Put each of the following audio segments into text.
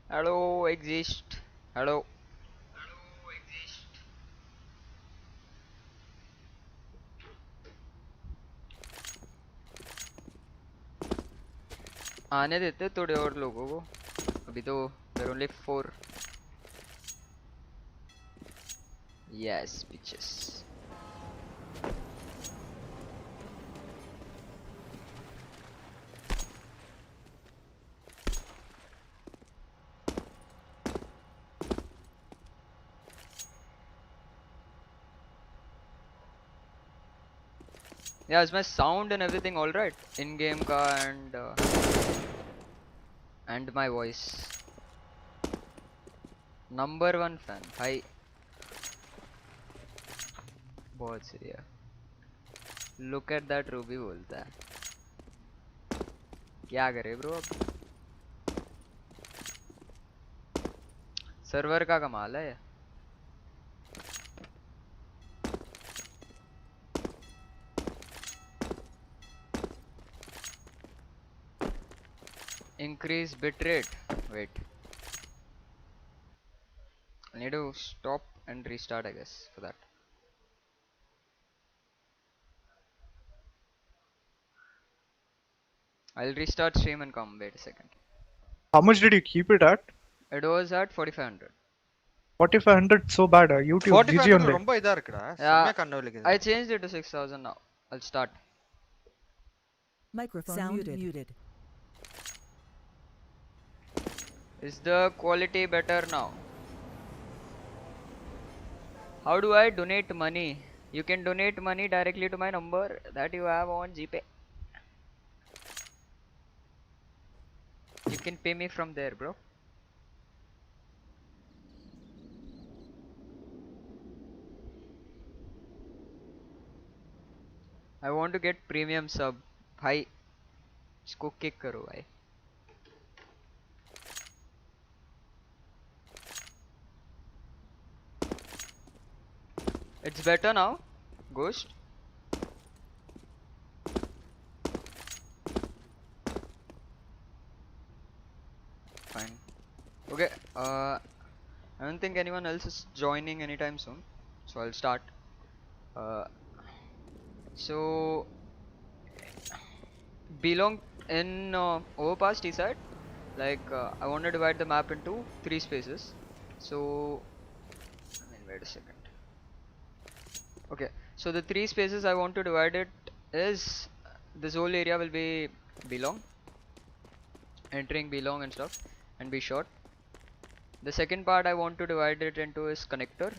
Hello, exist. Hello. आने देते थोड़े और लोगों को. अभी तो there are only 4. Yes, bitches. Yeah, is my sound and everything all right? In-game ka and my voice. Number one fan. Hi. बहुत सही है. Look at that Ruby बोलता है. क्या करे ब्रो अब? सर्वर का कमाल है. Increase bitrate. Wait. I need to stop and restart, I guess, for that. I'll restart stream and come. Wait a second. How much did you keep it at? It was at 4500. 4500 so bad. YouTube GG 4500 only. ரொம்ப இதா இருக்குடா Yeah, செம்மையா கண்ணு வலிக்குது I changed it to 6000 now. I'll start. Microphone muted. Is the quality better now? How do I donate money? You can donate money directly to my number that you have on GPay. You can pay me from there, bro. I want to get premium sub. भाई इसको kick करो भाई. It's better now, Ghost. Fine. Okay. I don't think anyone else is joining anytime soon, so I'll start. So belong in Overpass T side. Like I want to divide the map into 3 spaces. So wait a second. Okay, so the 3 spaces I want to divide it is this whole area will be belong, entering belong and stuff, and be short. The second part I want to divide it into is connector,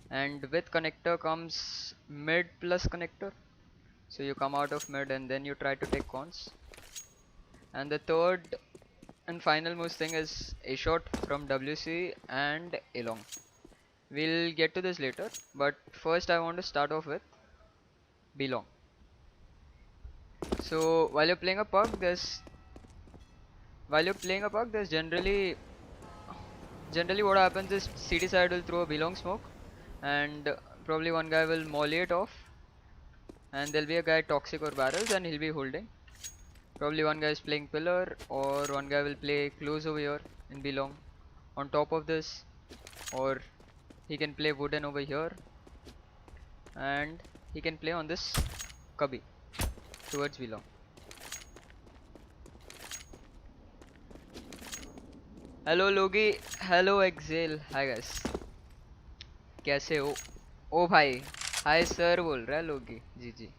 and with connector comes mid plus connector. So you come out of mid and then you try to take cons. And the third and final most thing is a short from WC and a long. We'll get to this later, but first I want to start off with belong. So while you're playing a puck, there's generally what happens is CD side will throw a belong smoke, and probably one guy will molly it off, and there'll be a guy toxic or barrels, and he'll be holding. Probably one guy is playing pillar, or one guy will play close over here in belong. On top of this, or he can play wooden over here, and he can play on this cubby towards belong. Hello Logi, hello Exhale, hi guys. कैसे हो? ओ भाई, hi sir बोल रहा है लोगी, जी जी.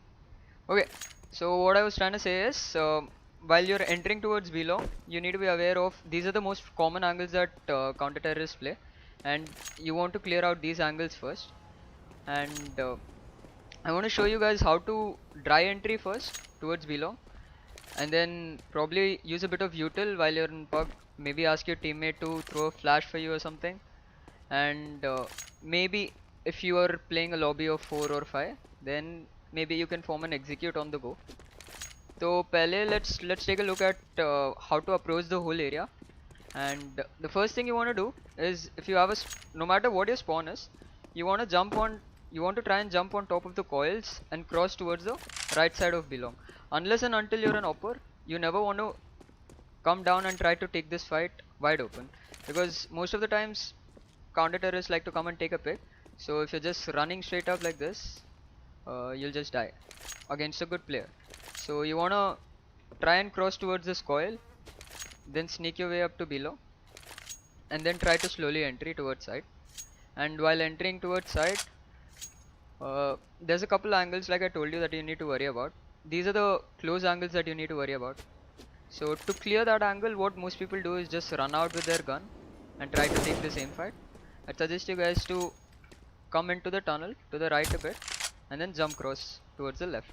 Okay, so what I was trying to say is, while you're entering towards belong, you need to be aware of these are the most common angles that counter terrorists play, and you want to clear out these angles first. And I want to show you guys how to dry entry first towards belong, and then probably use a bit of util while you're in pug. Maybe ask your teammate to throw a flash for you or something, and maybe if you are playing a lobby of 4 or 5, then maybe you can form an execute on the go. So pehle let's take a look at how to approach the whole area. And the first thing you want to do is, if you have no matter what your spawn is, you want to try and jump on top of the coils and cross towards the right side of belong. Unless and until you're an upper, you never want to come down and try to take this fight wide open. because most of the times counter terrorists like to come and take a pick. So if you're just running straight up like this, you'll just die against a good player. So you wanna try and cross towards this coil, then sneak your way up to below, and then try to slowly entry towards side. And while entering towards side, there's a couple angles like I told you that you need to worry about. These are the close angles that you need to worry about. So to clear that angle, what most people do is just run out with their gun and try to take the same fight. I suggest you guys to come into the tunnel to the right a bit and then jump cross towards the left.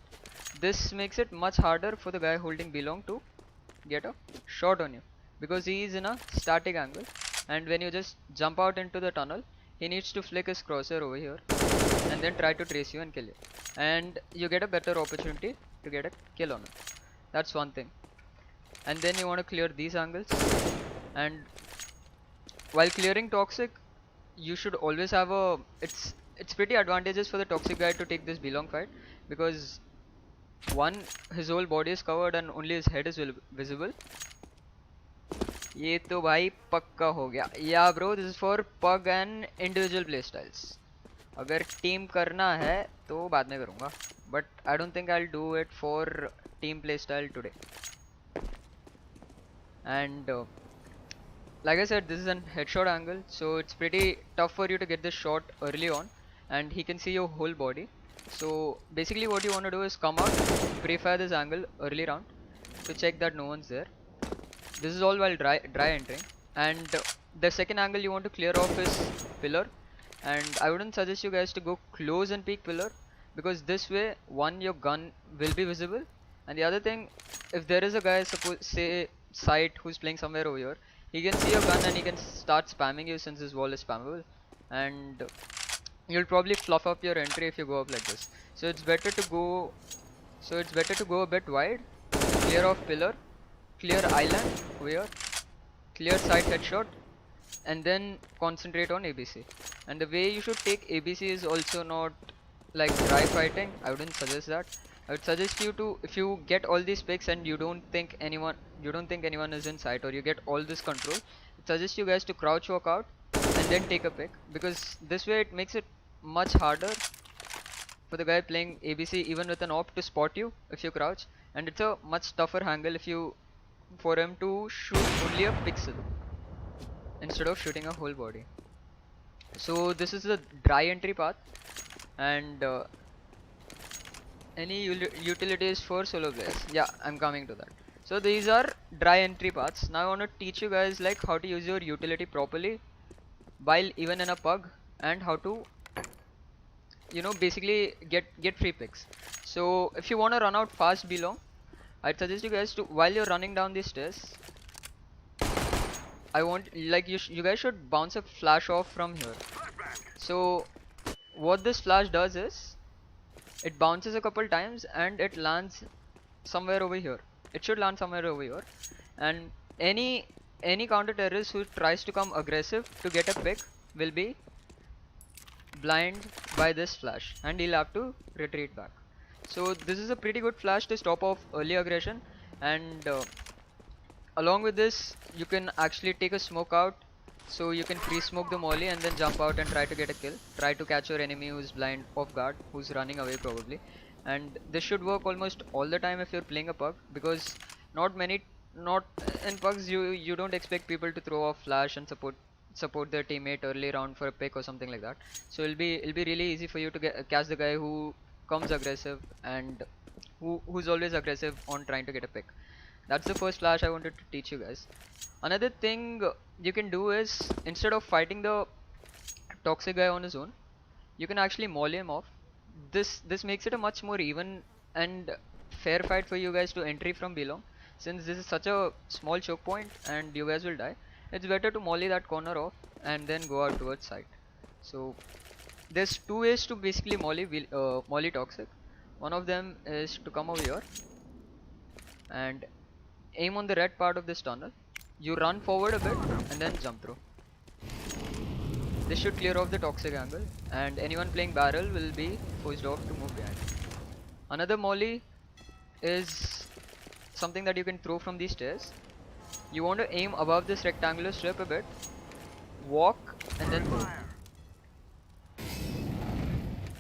This makes it much harder for the guy holding belong to get a shot on you, because he is in a static angle, and when you just jump out into the tunnel, he needs to flick his crosshair over here and then try to trace you and kill you, and you get a better opportunity to get a kill on him. That's one thing. And then you want to clear these angles, and while clearing toxic, you should always have a it's pretty advantageous for the toxic guy to take this belong fight, because one, his whole body is covered and only his head is visible. ये तो भाई पक्का हो गया. Yeah bro, this is for pug and individual playstyles. अगर team करना है तो बाद में करूँगा, but I don't think I'll do it for team playstyle today. And like I said, this is a headshot angle, so it's pretty tough for you to get this shot early on, and he can see your whole body. So basically what you want to do is come out, pre-fire this angle early round to check that no one's there. This is all while dry entering. And the second angle you want to clear off is pillar, and I wouldn't suggest you guys to go close and peek pillar, because this way, one, your gun will be visible, and the other thing, if there is a guy, suppose say site, who's playing somewhere over here, he can see your gun and he can start spamming you, since his wall is spammable, and you'll probably fluff up your entry if you go up like this. So it's better to go a bit wide, clear off pillar, clear island over here, clear side headshot, and then concentrate on ABC. And the way you should take ABC is also not like dry fighting. I wouldn't suggest that. I would suggest you to, if you get all these picks and you don't think anyone is in sight, or you get all this control, I suggest you guys to crouch walk out and then take a pick, because this way it makes it much harder for the guy playing ABC even with an op to spot you if you crouch, and it's a much tougher angle for him to shoot only a pixel instead of shooting a whole body. So this is the dry entry path, and any utilities for solo players. Yeah, I'm coming to that. So these are dry entry paths. Now I want to teach you guys like how to use your utility properly while even in a pug, and how to, you know, basically get free picks. So if you want to run out fast belong, I'd suggest you guys to, while you're running down these stairs, I want, like, you guys should bounce a flash off from here. So what this flash does is, it bounces a couple times and it lands somewhere over here. It should land somewhere over here, and any counter terrorist who tries to come aggressive to get a pick will be blind by this flash, and he'll have to retreat back. So this is a pretty good flash to stop off early aggression, and along with this, you can actually take a smoke out, so you can free smoke the molly and then jump out and try to get a kill. Try to catch your enemy who's blind off guard, who's running away probably. And this should work almost all the time if you're playing a pug, because not in pugs you don't expect people to throw off flash and support their teammate early round for a pick or something like that. So it'll be really easy for you to catch the guy who comes aggressive and who's always aggressive on trying to get a pick. That's the first flash I wanted to teach you guys. Another thing you can do is, instead of fighting the toxic guy on his own, you can actually molly him off. This makes it a much more even and fair fight for you guys to entry from below. Since this is such a small choke point and you guys will die, it's better to molly that corner off and then go out towards side. So there's two ways to basically molly toxic. One of them is to come over here and aim on the red part of this tunnel. You run forward a bit and then jump through. This should clear off the toxic angle, and anyone playing barrel will be forced off to move behind. Another molly is something that you can throw from these stairs. You want to aim above this rectangular strip a bit walk and then throw.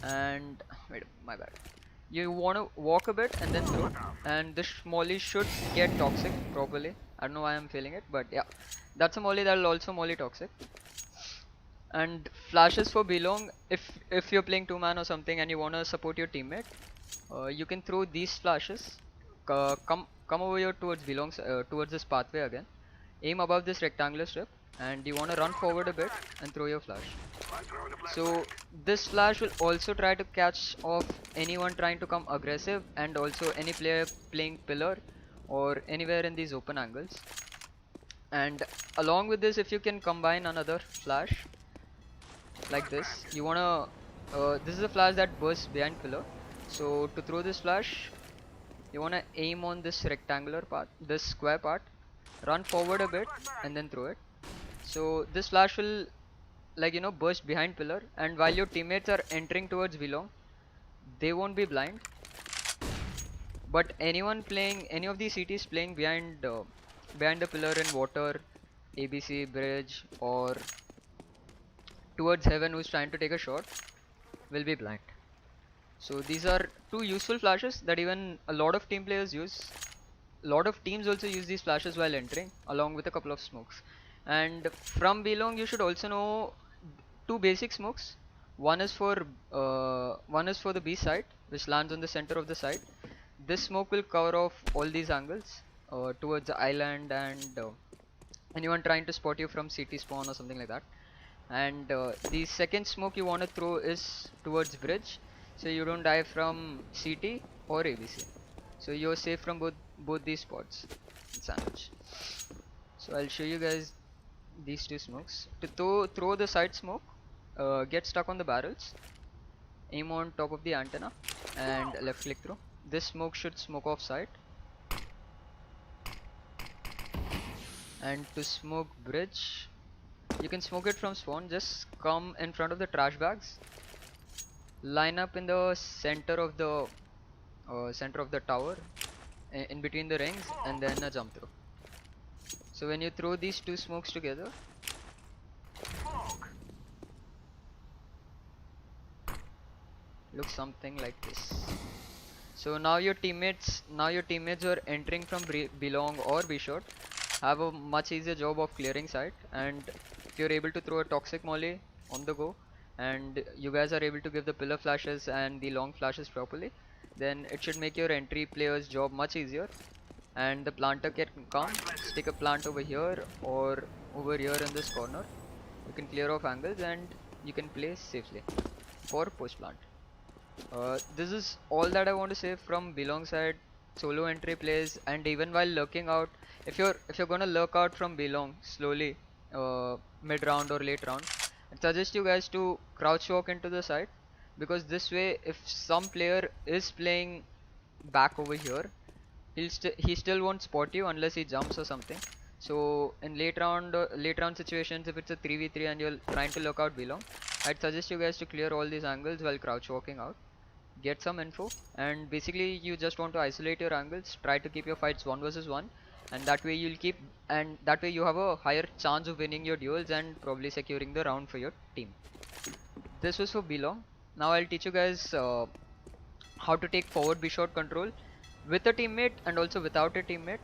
And wait, my bad. You want to walk a bit and then throw, and this molly should get toxic properly. I don't know why I'm feeling it, but yeah, that's a molly that will also molly toxic. And flashes for belong, if you're playing two man or something and you want to support your teammate, you can throw these flashes. Come over here towards belongs towards this pathway again. Aim above this rectangular strip, and you want to run forward a bit and throw your flash. So this flash will also try to catch off anyone trying to come aggressive, and also any player playing pillar or anywhere in these open angles. And along with this, if you can combine another flash like this, you wanna this is a flash that bursts behind pillar. So to throw this flash, you wanna aim on this rectangular part, this square part, run forward a bit and then throw it. So this flash will, like, you know, burst behind pillar, and while your teammates are entering towards belong, they won't be blind. But anyone playing any of these CTs playing behind the pillar in water, ABC bridge, or towards heaven, who's trying to take a shot, will be blind. So these are two useful flashes that even a lot of team players use. A lot of teams also use these flashes while entering, along with a couple of smokes. And from belong, you should also know two basic smokes. One is for the B side, which lands on the center of the side. This smoke will cover off all these angles towards the island and anyone trying to spot you from CT spawn or something like that. And the second smoke you want to throw is towards bridge, so you don't die from CT or ABC. So you're safe from both these spots in sandwich. So I'll show you guys these two smokes. To throw the side smoke, get stuck on the barrels, aim on top of the antenna, and left click through. This smoke should smoke off side. And to smoke bridge, you can smoke it from spawn. Just come in front of the trash bags, line up in the center of the tower, in between the rings, and then a jump through. So when you throw these two smokes together, looks something like this. So now your teammates who are entering from belong or B short have a much easier job of clearing site. And if you're able to throw a toxic molly on the go, and you guys are able to give the pillar flashes and the long flashes properly, then it should make your entry player's job much easier. And the planter can come, stick a plant over here or over here in this corner. You can clear off angles and you can play safely for post plant. This is all that I want to say from belong side solo entry plays. And even while lurking out, if you're gonna lurk out from belong slowly, mid round or late round, I suggest you guys to crouch walk into the side, because this way, if some player is playing back over here, he still won't spot you unless he jumps or something. So in late round situations, if it's a 3v3 and you're trying to look out belong, I'd suggest you guys to clear all these angles while crouch walking out, get some info, and basically you just want to isolate your angles, try to keep your fights 1 versus 1, and that way you have a higher chance of winning your duels and probably securing the round for your team. This was for belong. Now I'll teach you guys how to take forward B short control with a teammate and also without a teammate.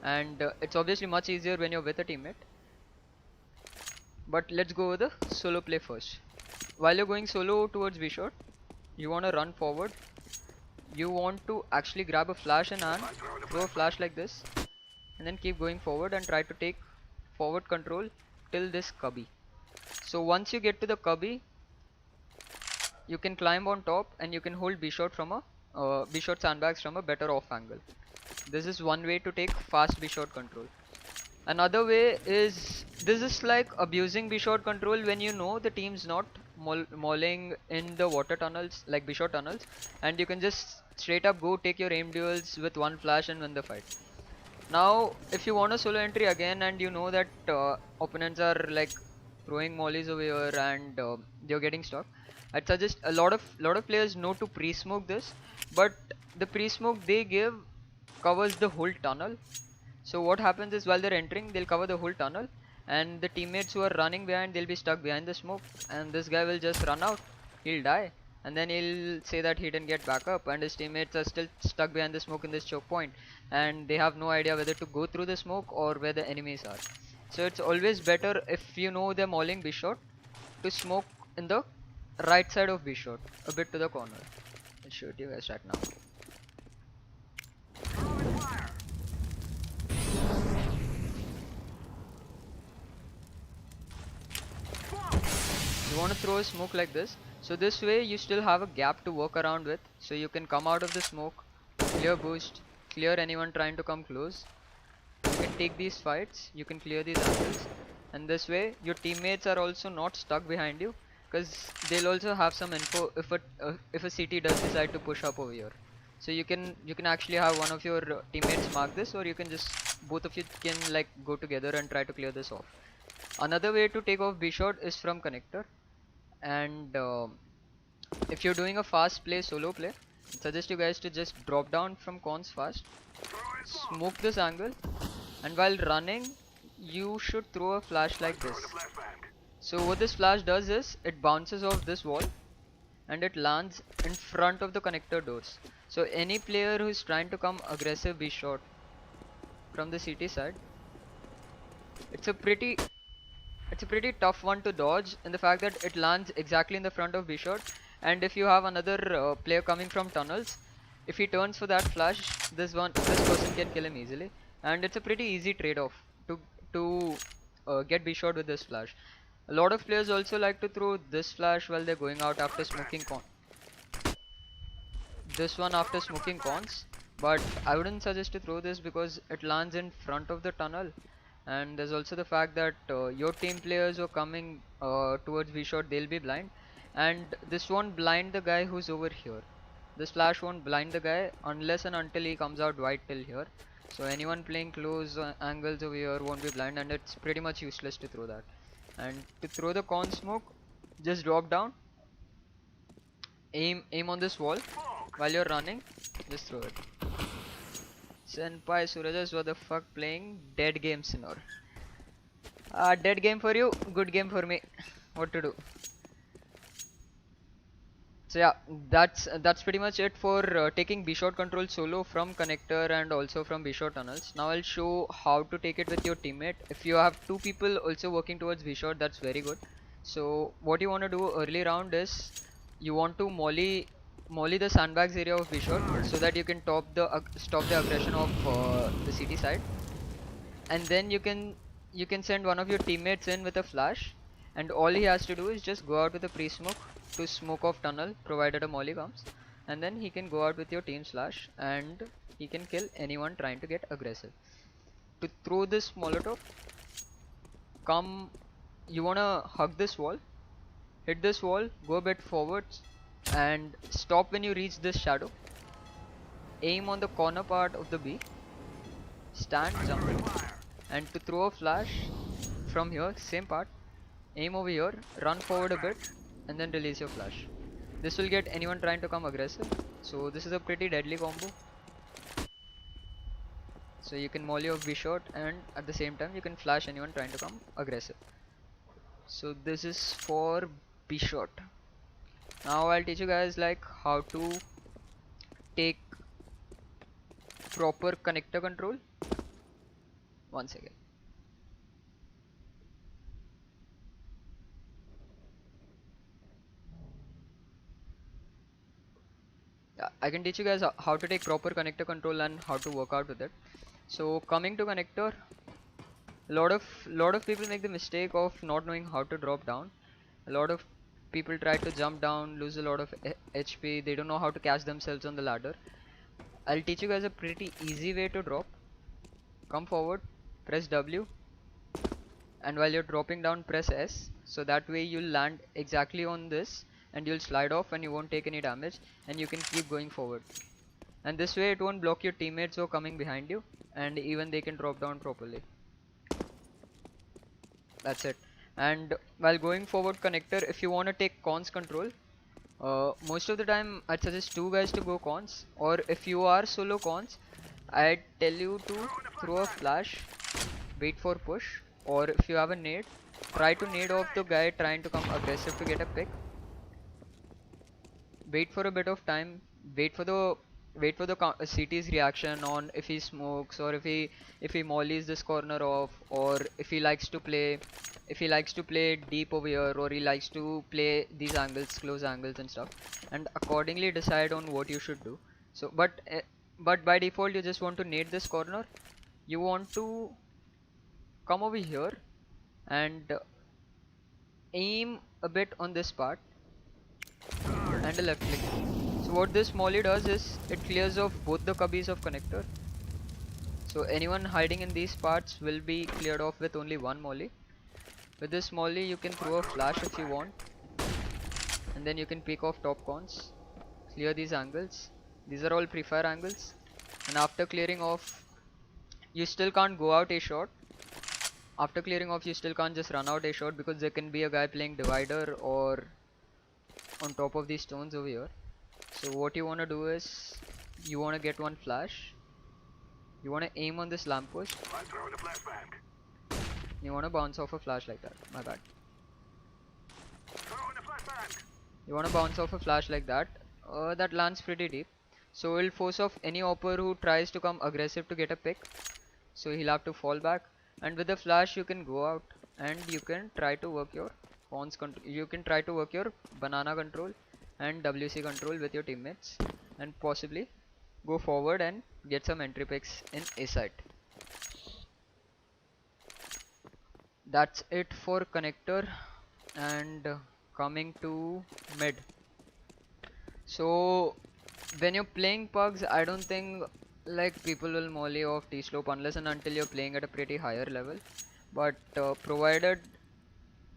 And it's obviously much easier when you're with a teammate. But let's go with the solo play first. While you're going solo towards B short, you want to run forward. You want to actually grab a flash in hand, throw a flash like this, and then keep going forward and try to take forward control till this cubby. So once you get to the cubby, you can climb on top and you can hold B short from a B short sandbags from a better off angle. This is one way to take fast B short control. Another way is, this is like abusing B short control when you know the team's not mauling in the water tunnels, like B short tunnels, and you can just straight up go take your aim duels with one flash and win the fight. Now if you want a solo entry again and you know that opponents are like throwing mollies over here and they're getting stuck, I'd suggest a lot of players know to pre-smoke this, but the pre-smoke they give covers the whole tunnel. So what happens is, while they're entering, they'll cover the whole tunnel, and the teammates who are running behind, they'll be stuck behind the smoke, and this guy will just run out, he'll die, and then he'll say that he didn't get back up, and his teammates are still stuck behind the smoke in this choke point, and they have no idea whether to go through the smoke or where the enemies are. So it's always better, if you know they're mauling B shot, to smoke in the right side of B shot, a bit to the corner. I'll show it to you guys right now. You want to throw a smoke like this, so this way you still have a gap to work around with, so you can come out of the smoke, clear boost, clear anyone trying to come close. You can take these fights, you can clear these angles, and this way your teammates are also not stuck behind you, because they'll also have some info if a CT does decide to push up over here. So you can actually have one of your teammates mark this, or you can just both of you can like go together and try to clear this off. Another way to take off B shot is from connector, and if you're doing a fast play, solo play, I suggest you guys to just drop down from cons fast, smoke this angle, and while running you should throw a flash like this. So what this flash does is it bounces off this wall and it lands in front of the connector doors. So any player who is trying to come aggressive B shot from the CT side, it's a pretty tough one to dodge, in the fact that it lands exactly in the front of B shot, and if you have another player coming from tunnels, if he turns for that flash, this person can kill him easily, and it's a pretty easy trade-off to get B shot with this flash. A lot of players also like to throw this flash while they're going out after smoking this one after smoking cons, but I wouldn't suggest to throw this because it lands in front of the tunnel, and there's also the fact that your team players who are coming towards B shot, they'll be blind, and this won't blind the guy who's over here. This flash won't blind the guy unless and until he comes out white till here. So anyone playing close angles over here won't be blind, and it's pretty much useless to throw that. And to throw the con smoke, just drop down, aim on this wall while you're running, just throw it. Senpai Surajas, what the fuck, playing dead game Sinor. Dead game for you, good game for me. What to do? So yeah, that's pretty much it for taking B shot control solo from connector and also from B shot tunnels. Now I'll show how to take it with your teammate. If you have two people also working towards B shot, that's very good. So what you want to do early round is you want to molly the sandbags area of B shot so that you can stop the aggression of the CT side, and then you can send one of your teammates in with a flash, and all he has to do is just go out with a pre-smoke to smoke off tunnel provided a molly comes, and then he can go out with your team's flash and he can kill anyone trying to get aggressive. To throw this molotov, you wanna hug this wall, hit this wall, go a bit forwards, and stop when you reach this shadow. Aim on the corner part of the B, stand, jump, and to throw a flash from here, same part, aim over here, run forward a bit, and then release your flash. This will get anyone trying to come aggressive, so this is a pretty deadly combo. So you can molly off B shot, and at the same time you can flash anyone trying to come aggressive. So this is for B shot. Now I'll teach you guys like how to take proper connector control. Once again, yeah, I can teach you guys how to take proper connector control and how to work out with it. So coming to connector, lot of people make the mistake of not knowing how to drop down. A lot of people try to jump down, lose a lot of HP. They don't know how to catch themselves on the ladder. I'll teach you guys a pretty easy way to drop. Come forward, press W, and while you're dropping down, press S, so that way you'll land exactly on this and you'll slide off and you won't take any damage, and you can keep going forward, and this way it won't block your teammates who are coming behind you, and even they can drop down properly. That's it. And while going forward connector, if you want to take cons control, most of the time I'd suggest two guys to go cons, or if you are solo cons, I'd tell you to throw a flash, wait for push, or if you have a nade, try to nade off the guy trying to come aggressive to get a pick. Wait for a bit of time. Wait for the CT's reaction on if he smokes, or if he mollies this corner off, or if he likes to play deep over here, or he likes to play these angles, close angles and stuff, and accordingly decide on what you should do. So but by default you just want to nade this corner. You want to come over here and aim a bit on this part and a left click. So what this molly does is it clears off both the cubbies of connector. So anyone hiding in these parts will be cleared off with only one molly. With this molly you can throw a flash if you want, and then you can pick off top cons, clear these angles. These are all pre-fire angles, and after clearing off you still can't go out a shot. After clearing off you still can't just run out a shot, because there can be a guy playing divider or on top of these stones over here. So what you want to do is you want to get one flash. You want to aim on this lamppost. You want to bounce off a flash like that. My bad. You want to bounce off a flash like that. That lands pretty deep. So it'll force off any opper who tries to come aggressive to get a pick. So he'll have to fall back. And with the flash you can go out and you can try to work your pawns control. You can try to work your banana control and WC control with your teammates, and possibly go forward and get some entry picks in A site. That's it for connector. And coming to mid. So when you're playing pugs, I don't think like people will molly off T-slope unless and until you're playing at a pretty higher level. But provided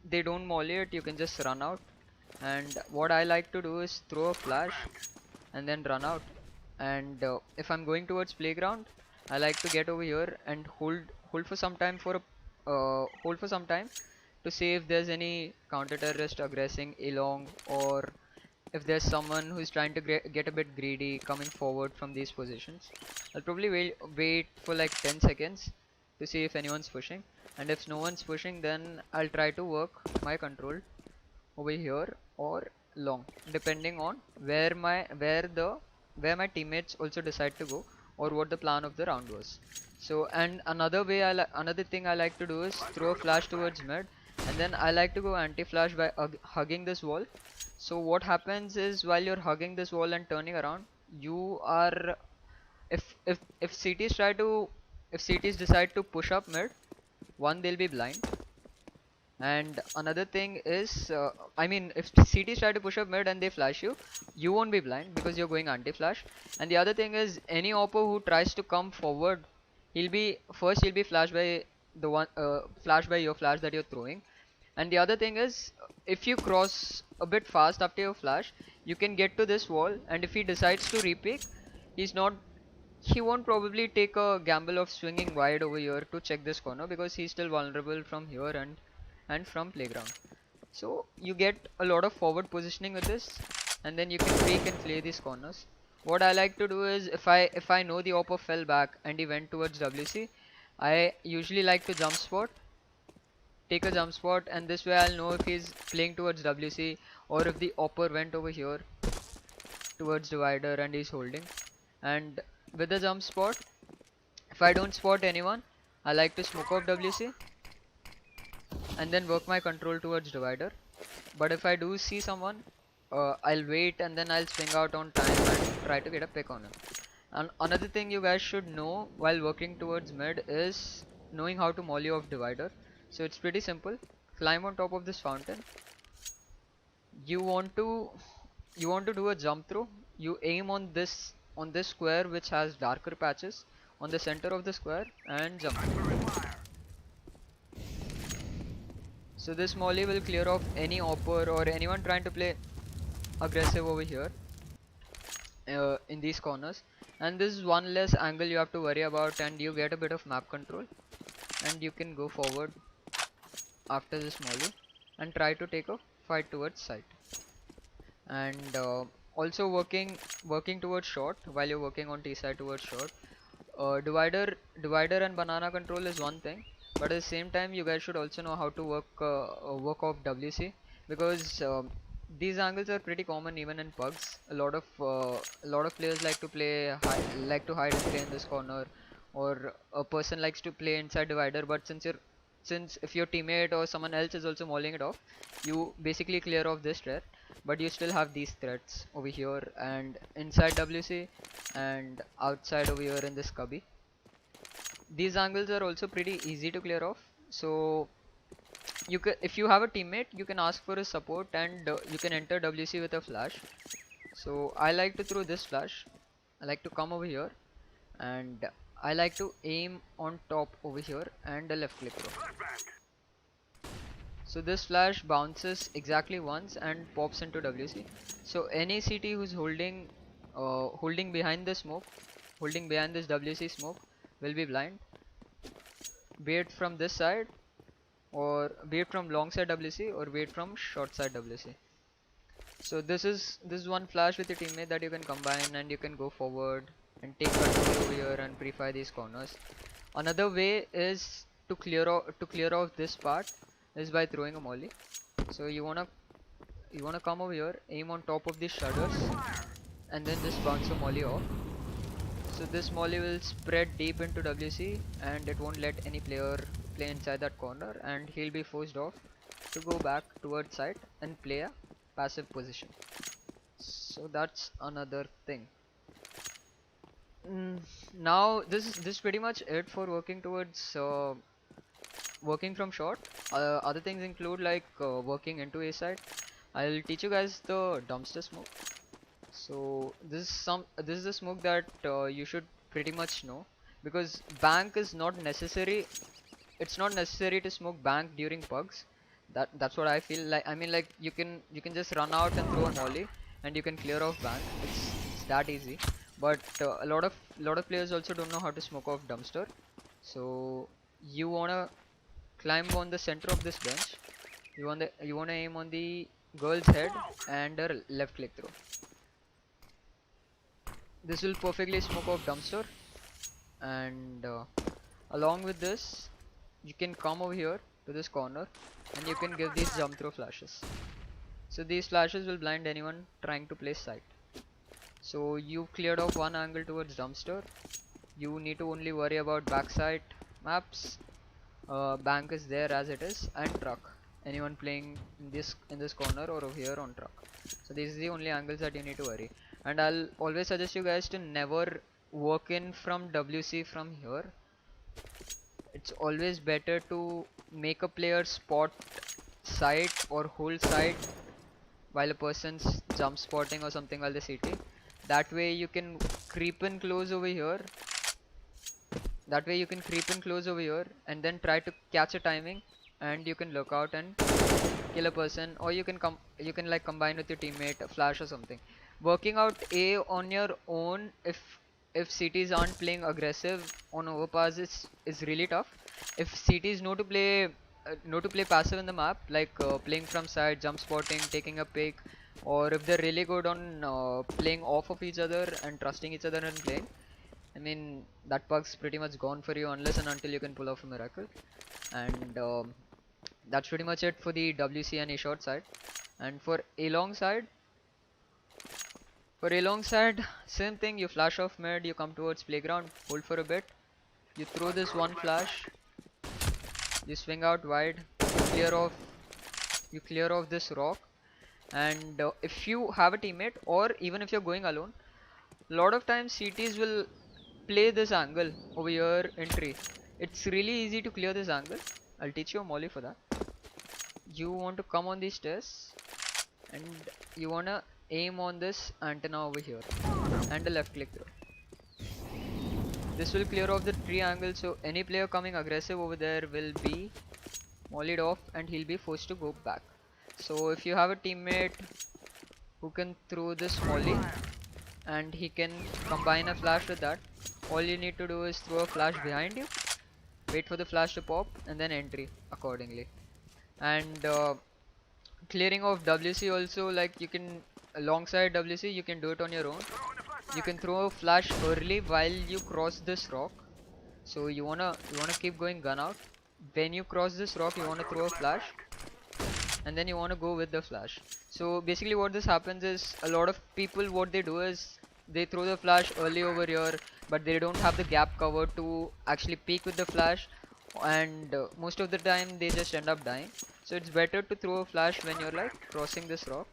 they don't molly it, you can just run out. And what I like to do is throw a flash and then run out. And if I'm going towards playground, I like to get over here and hold for some time to see if there's any counter terrorist aggressing along, or if there's someone who's trying to get a bit greedy coming forward from these positions. I'll probably wait for like 10 seconds to see if anyone's pushing, and if no one's pushing, then I'll try to work my control over here or long, depending on where my teammates also decide to go, or what the plan of the round was. So, and another thing I like to do is throw a flash towards mid, and then I like to go anti-flash by hugging this wall. So what happens is, while you're hugging this wall and turning around, you are if CTs try to if CTs decide to push up mid, one, they'll be blind. And another thing is, I mean, if CTs try to push up mid and they flash you, you won't be blind because you're going anti-flash. And the other thing is, any oppo who tries to come forward, he'll be flashed by flashed by your flash that you're throwing. And the other thing is, if you cross a bit fast after your flash, you can get to this wall, and if he decides to repick, he's not he won't probably take a gamble of swinging wide over here to check this corner, because he's still vulnerable from here and from playground. So you get a lot of forward positioning with this, and then you can peek and play these corners. What I like to do is, if I know the oppo fell back and he went towards WC, I usually like to take a jump spot, and this way I'll know if he's playing towards WC, or if the opper went over here towards divider and he's holding. And with the jump spot, if I don't spot anyone, I like to smoke off WC and then work my control towards divider. But if I do see someone, I'll wait and then I'll swing out on time and try to get a pick on him. And another thing you guys should know while working towards mid is knowing how to molly off divider. So it's pretty simple. Climb on top of this fountain. You want to do a jump throw. You aim on this square which has darker patches on the center of the square and jump. So this molly will clear off any opper or anyone trying to play aggressive over here in these corners. And this is one less angle you have to worry about, and you get a bit of map control, and you can go forward after this molly and try to take a fight towards site. And also working towards short while you're working on T side towards short. Divider and banana control is one thing, but at the same time you guys should also know how to work off WC, because these angles are pretty common even in pugs. A lot of players like to like to hide and play in this corner, or a person likes to play inside divider. But since if your teammate or someone else is also mauling it off, you basically clear off this threat, but you still have these threats over here and inside WC and outside over here in this cubby. These angles are also pretty easy to clear off, so you can, if you have a teammate, you can ask for his support, and you can enter WC with a flash. So I like to throw this flash. I like to come over here, and I like to aim on top over here and a left click throw. So this flash bounces exactly once and pops into WC. So any CT who's holding behind the smoke, holding behind this WC smoke, will be blind, be it from this side, or be it from long side WC, or be it from short side WC. So this is one flash with your teammate that you can combine, and you can go forward and take control over here and pre-fire these corners. Another way is to clear off this part is by throwing a molly. So you wanna come over here, aim on top of these shutters, and then just bounce a molly off. So this molly will spread deep into WC, and it won't let any player play inside that corner, and he'll be forced off to go back towards site and play a passive position. So that's another thing. Now this is pretty much it for working towards working from short. Other things include like working into A side. I'll teach you guys the dumpster smoke. So this is a smoke that you should pretty much know, because bank is not necessary. It's not necessary to smoke bank during pugs. That's what I feel like. I mean, like you can just run out and throw a molly and you can clear off bank. It's that easy. But a lot of players also don't know how to smoke off dumpster. So you wanna climb on the center of this bench. You wanna aim on the girl's head and her left click throw. This will perfectly smoke off dumpster, and along with this you can come over here to this corner and you can give these jump throw flashes. So these flashes will blind anyone trying to place sight. So you cleared off one angle towards dumpster. You need to only worry about backside maps. Bank is there as it is, and truck. Anyone playing in this corner or over here on truck. So these are the only angles that you need to worry. And I'll always suggest you guys to never work in from WC from here. It's always better to make a player spot site or hold site while a person's jump spotting or something while the CT. That way you can creep in close over here. And then try to catch a timing, and you can look out and kill a person, or you can like combine with your teammate, a flash or something. Working out A on your own, if CTs aren't playing aggressive on overpass, is really tough. If CTs know to play passive in the map, like playing from side, jump spotting, taking a pick, or if they're really good on playing off of each other and trusting each other and playing, I mean, that bug's pretty much gone for you unless and until you can pull off a miracle. And that's pretty much it for the WC and A short side. And for A long side, same thing. You flash off mid, you come towards playground, hold for a bit, you throw this one flash, you swing out wide, you clear off this rock, and if you have a teammate or even if you're going alone, a lot of times CTs will play this angle over here in tree. It's really easy to clear this angle. I'll teach you a molly for that. You want to come on these stairs, and you wanna aim on this antenna over here and a left click through. This will clear off the tree angle, so any player coming aggressive over there will be mollied off and he'll be forced to go back. So if you have a teammate who can throw this molly and he can combine a flash with that, all you need to do is throw a flash behind you, wait for the flash to pop, and then entry accordingly. And clearing of WC also, like you can, alongside WC you can do it on your own. You can throw a flash early while you cross this rock. So you wanna keep going gun out, when you cross this rock, you want to throw a flash, and then you want to go with the flash. So basically what this happens is, a lot of people what they do is they throw the flash early over here, but they don't have the gap covered to actually peek with the flash, and most of the time they just end up dying. So it's better to throw a flash when you're like crossing this rock,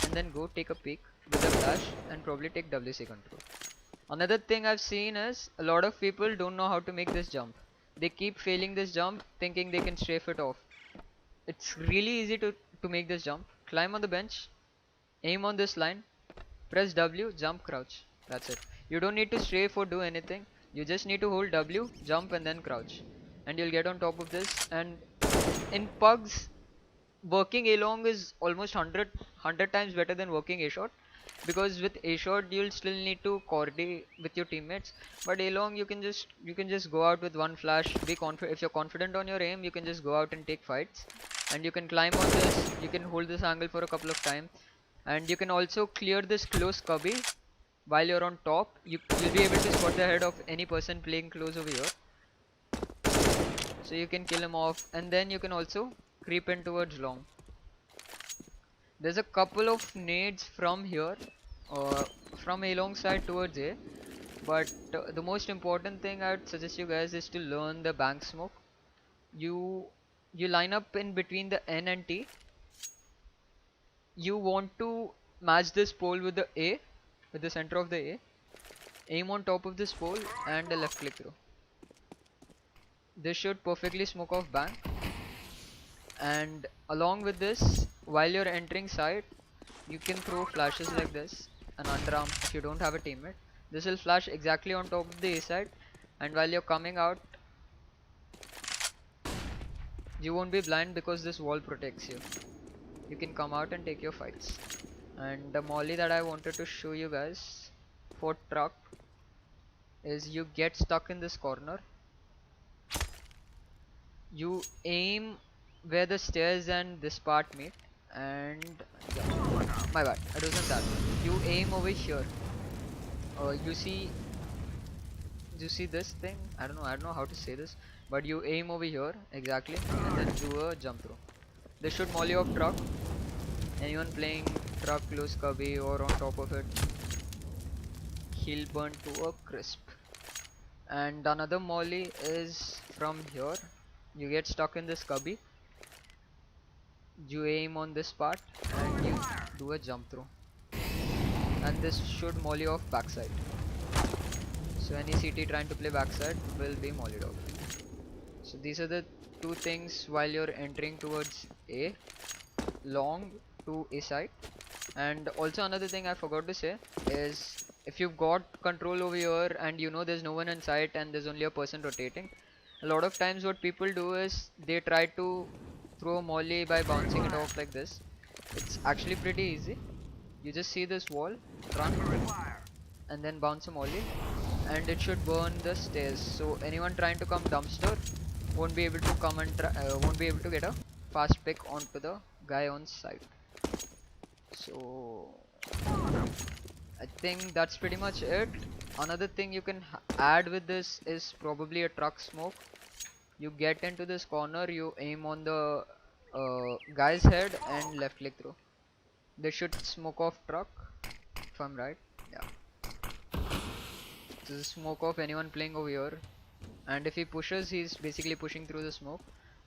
and then go take a peek with the flash and probably take WC control. Another thing I've seen is a lot of people don't know how to make this jump. They keep failing this jump thinking they can strafe it off. It's really easy to make this jump. Climb on the bench, aim on this line, press W, jump, crouch. That's it. You don't need to strafe or do anything. You just need to hold W, jump, and then crouch. And you'll get on top of this. And in pugs, working A long is almost 100 times better than working A short, because with A short you'll still need to coordinate with your teammates, but A long you can just go out with one flash. Be confident. If you're confident on your aim, you can just go out and take fights, and you can climb on this. You can hold this angle for a couple of times, and you can also clear this close cubby while you're on top. You'll be able to spot the head of any person playing close over here, so you can kill him off, and then you can also creep in towards long. There's a couple of nades from here, uh, from A long side towards A, but the most important thing I'd suggest you guys is to learn the bank smoke. You you line up in between the N and T. You want to match this pole with the A, with the center of the A. Aim on top of this pole and a left click through. This should perfectly smoke off bank. And along with this, while you're entering side, you can throw flashes like this, an underarm if you don't have a teammate. This will flash exactly on top of the A side, and while you're coming out, you won't be blind because this wall protects you. You can come out and take your fights. And the molly that I wanted to show you guys for truck is, you get stuck in this corner. You aim where the stairs and this part meet, and yeah, my bad, it wasn't that. You aim over here. You see, this thing? I don't know how to say this, but you aim over here exactly, and then do a jump throw. This should molly off truck. Anyone playing truck close cubby or on top of it, he'll burn to a crisp. And another molly is from here. You get stuck in this cubby. You aim on this part and you do a jump throw, and this should molly off backside. So any CT trying to play backside will be mollied off. So these are the two things while you're entering towards A, long to A side. And also another thing I forgot to say is, if you've got control over here and you know there's no one in sight and there's only a person rotating, a lot of times what people do is they try to throw a molly by bouncing it off like this. It's actually pretty easy. You just see this wall, run, and then bounce a molly, and it should burn the stairs. So anyone trying to come dumpster won't be able to come and won't be able to get a fast pick onto the guy on site. So I think that's pretty much it. Another thing you can add with this is probably a truck smoke. You get into this corner, you aim on the guy's head and left click through. They should smoke off truck, if I'm right. Yeah. This is smoke off anyone playing over here. And if he pushes, he's basically pushing through the smoke.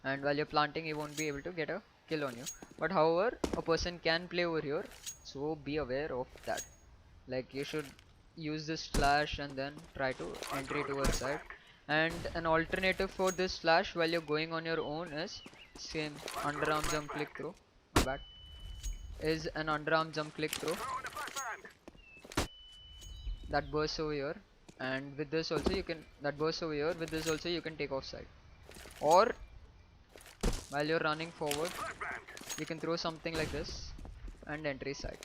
And while you're planting, he won't be able to get a kill on you. But however, a person can play over here, so be aware of that. Like, you should use this flash and then try to entry towards side. And an alternative for this flash while you're going on your own is same underarm jump click throw. My bad. Is an underarm jump click throw that bursts over here, and with this also you can, that bursts over here, with this also you can take off side. Or while you're running forward, you can throw something like this and entry side.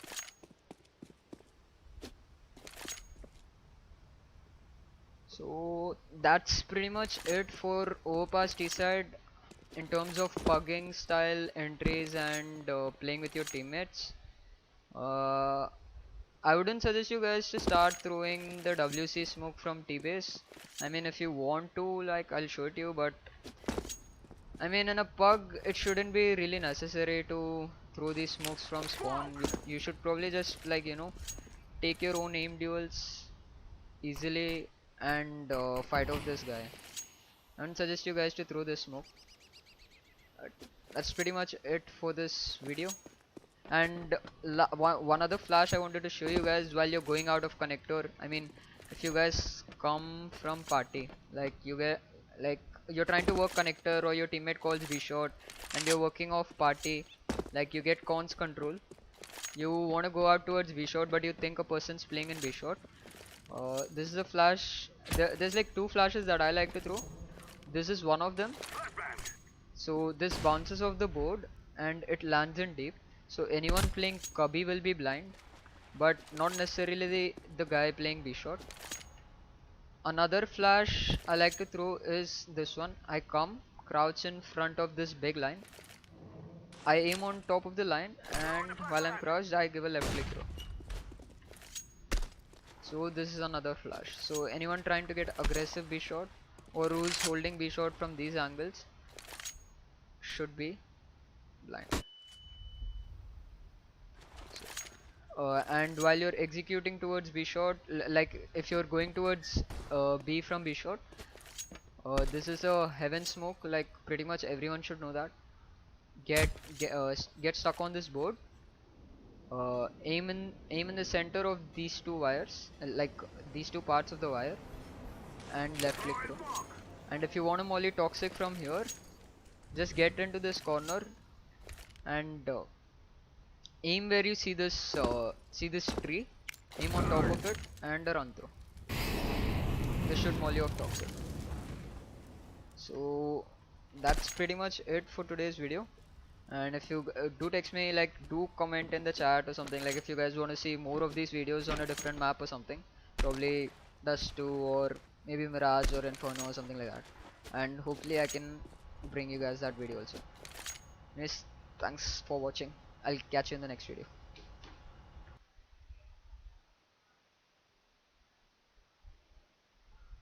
So that's pretty much it for Overpass T side in terms of pugging style entries and playing with your teammates. Uh, I wouldn't suggest you guys to start throwing the WC smoke from T-base. I mean, if you want to, like, I'll show it to you, but I mean, in a pug, it shouldn't be really necessary to throw these smokes from spawn. You should probably just, like, take your own aim duels easily and fight off this guy. I don't suggest you guys to throw this smoke. Uh, that's pretty much it for this video. And one other flash I wanted to show you guys while you're going out of connector. I mean, if you guys come from party, like you get, like you're trying to work connector or your teammate calls B shot and you're working off party, like you get cons control. You want to go out towards B shot, but you think a person's playing in B shot. This is a flash. There's like two flashes that I like to throw. This is one of them. So this bounces off the board and it lands in deep. So anyone playing Cubby will be blind, but not necessarily the guy playing B shot. Another flash I like to throw is this one. I come, crouch in front of this big line. I aim on top of the line, and while I'm crouched, I give a left click throw. So this is another flash. So anyone trying to get aggressive B shot or who's holding B shot from these angles should be blind. And while you're executing towards B shot, like if you're going towards B from B shot, this is a heaven smoke. Like pretty much everyone should know that. Get stuck on this board. Aim in the center of these two wires, like these two parts of the wire, and left click through. And if you want to molly toxic from here, just get into this corner and aim where you see this tree. Aim on top of it and run through. This should molly off toxic. So that's pretty much it for today's video. And if you do text me, like do comment in the chat or something, like if you guys want to see more of these videos on a different map or something, probably Dust 2 or maybe Mirage or Inferno or something like that, and hopefully I can bring you guys that video also. Anyways, thanks for watching. I'll catch you in the next video.